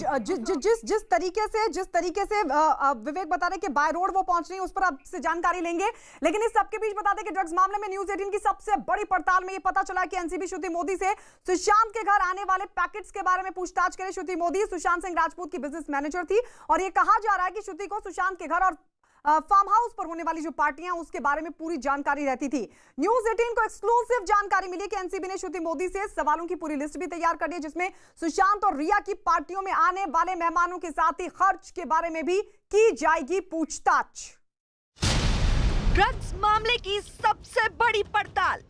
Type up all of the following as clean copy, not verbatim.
जिस तरीके से विवेक बता रहे कि बाय रोड वो पहुंच रही है, उस पर आपसे जानकारी लेंगे। लेकिन इस सबके बीच बता दें कि ड्रग्स मामले में न्यूज़ 18 की सबसे बड़ी पड़ताल में ये पता चला कि एनसीबी श्रुति मोदी से सुशांत के घर आने वाले पैकेट्स के बारे में पूछताछ करे। श्रुति मोदी सुशांत सिंह राजपूत की बिजनेस मैनेजर थी और ये कहा जा रहा है कि श्रुति को सुशांत के घर और फार्म हाउस पर होने वाली जो पार्टियां उसके बारे में पूरी जानकारी रहती थी। न्यूज़ 18 को एक्सक्लूसिव जानकारी मिली कि एनसीबी ने श्रुति मोदी से सवालों की पूरी लिस्ट भी तैयार कर दी, जिसमें सुशांत और रिया की पार्टियों में आने वाले मेहमानों के साथ ही खर्च के बारे में भी की जाएगी पूछताछ। ड्रग्स मामले की सबसे बड़ी पड़ताल,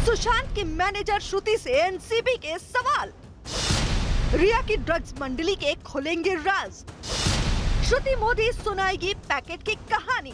सुशांत की मैनेजर श्रुति से एनसीबी के सवाल, रिया की ड्रग्स मंडली के खुलेंगे राज, श्रुति मोदी सुनाएगी पैकेट की कहानी।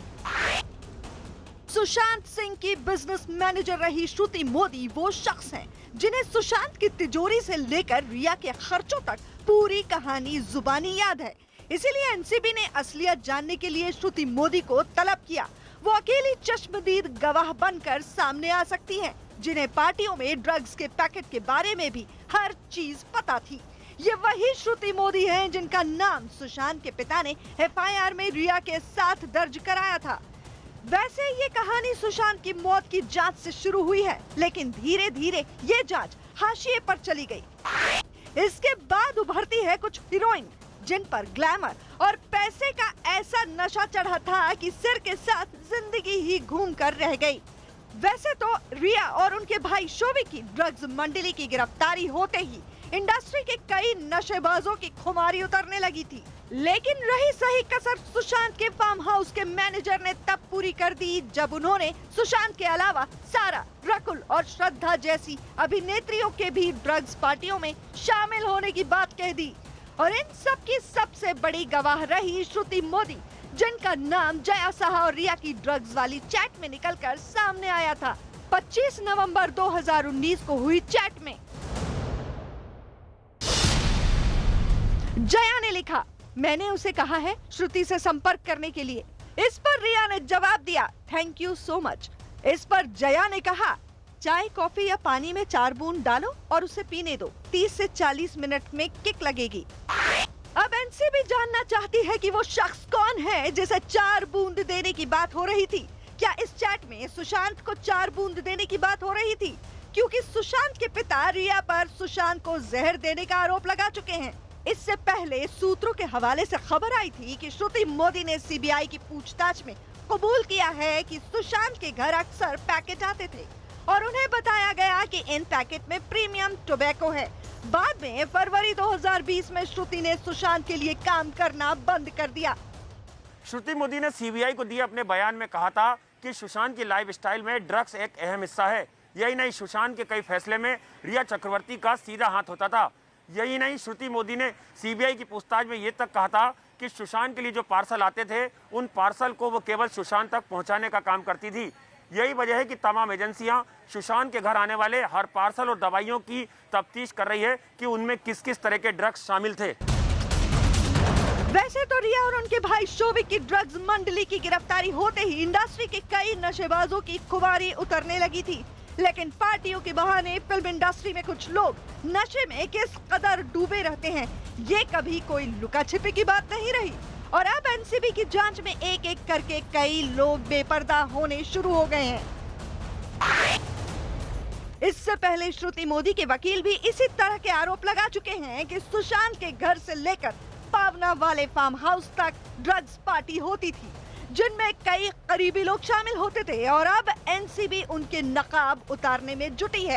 सुशांत सिंह की बिजनेस मैनेजर रही श्रुति मोदी वो शख्स हैं जिन्हें सुशांत की तिजोरी से लेकर रिया के खर्चों तक पूरी कहानी जुबानी याद है। इसीलिए एनसीबी ने असलियत जानने के लिए श्रुति मोदी को तलब किया। वो अकेली चश्मदीद गवाह बनकर सामने आ सकती हैं, जिन्हें पार्टियों में ड्रग्स के पैकेट के बारे में भी हर चीज पता थी। ये वही श्रुति मोदी हैं जिनका नाम सुशांत के पिता ने एफआईआर में रिया के साथ दर्ज कराया था। वैसे ये कहानी सुशांत की मौत की जांच से शुरू हुई है, लेकिन धीरे धीरे ये जांच हाशिए पर चली गई। इसके बाद उभरती है कुछ हीरोइन जिन पर ग्लैमर और पैसे का ऐसा नशा चढ़ा था कि सिर के साथ जिंदगी ही घूम कर रह गई। वैसे तो रिया और उनके भाई शोभी की ड्रग्स मंडली की गिरफ्तारी होते ही इंडस्ट्री के कई नशेबाजों की खुमारी उतरने लगी थी, लेकिन रही सही कसर सुशांत के फार्म हाउस के मैनेजर ने तब पूरी कर दी जब उन्होंने सुशांत के अलावा सारा, रकुल और श्रद्धा जैसी अभिनेत्रियों के भी ड्रग्स पार्टियों में शामिल होने की बात कह दी। और इन सब की सबसे बड़ी गवाह रही श्रुति मोदी, जिनका नाम जया साहा और रिया की ड्रग्स वाली चैट में निकलकर सामने आया था। 25 नवंबर 2019 को हुई चैट में जया ने लिखा, मैंने उसे कहा है श्रुति से संपर्क करने के लिए। इस पर रिया ने जवाब दिया, थैंक यू सो मच। इस पर जया ने कहा, चाय कॉफी या पानी में 4 बूंद डालो और उसे पीने दो, 30 से 40 मिनट में किक लगेगी। अब एनसीबी जानना चाहती है कि वो शख्स कौन है जिसे 4 बूंद देने की बात हो रही थी। क्या इस चैट में सुशांत को 4 बूंद देने की बात हो रही थी? क्योंकि सुशांत के पिता रिया पर सुशांत को जहर देने का आरोप लगा चुके हैं। इससे पहले सूत्रों के हवाले से खबर आई थी कि श्रुति मोदी ने सीबीआई की पूछताछ में कबूल किया है कि सुशांत के घर अक्सर पैकेट आते थे और उन्हें बताया गया कि इन पैकेट में प्रीमियम टोबैको है। बाद में फरवरी 2020 में श्रुति ने सुशांत के लिए काम करना बंद कर दिया। श्रुति मोदी ने सीबीआई को दिए अपने बयान में कहा था कि सुशांत की लाइफस्टाइल में ड्रग्स एक अहम हिस्सा है। यही नहीं, सुशांत के कई फैसले में रिया चक्रवर्ती का सीधा हाथ होता था। यही नहीं, श्रुति मोदी ने सीबीआई की पूछताछ में ये तक कहा था कि सुशांत के लिए जो पार्सल आते थे उन पार्सल को वो केवल सुशांत तक पहुंचाने का काम करती थी। यही वजह है कि तमाम एजेंसियां सुशांत के घर आने वाले हर पार्सल और दवाइयों की तफ्तीश कर रही है कि उनमें किस किस तरह के ड्रग्स शामिल थे। वैसे तो रिया और उनके भाई शोभी की ड्रग्स मंडली की गिरफ्तारी होते ही इंडस्ट्री के कई नशेबाजों की खुमारी उतरने लगी थी, लेकिन पार्टियों के बहाने फिल्म इंडस्ट्री में कुछ लोग नशे में किस कदर डूबे रहते हैं, ये कभी कोई लुका छिपी की बात नहीं रही। और अब एनसीबी की जांच में एक एक करके कई लोग बेपर्दा होने शुरू हो गए हैं। इससे पहले श्रुति मोदी के वकील भी इसी तरह के आरोप लगा चुके हैं कि सुशांत के घर से लेकर पावना वाले फार्म हाउस तक ड्रग्स पार्टी होती थी, जिनमें कई करीबी लोग शामिल होते थे और अब एनसीबी उनके नकाब उतारने में जुटी है।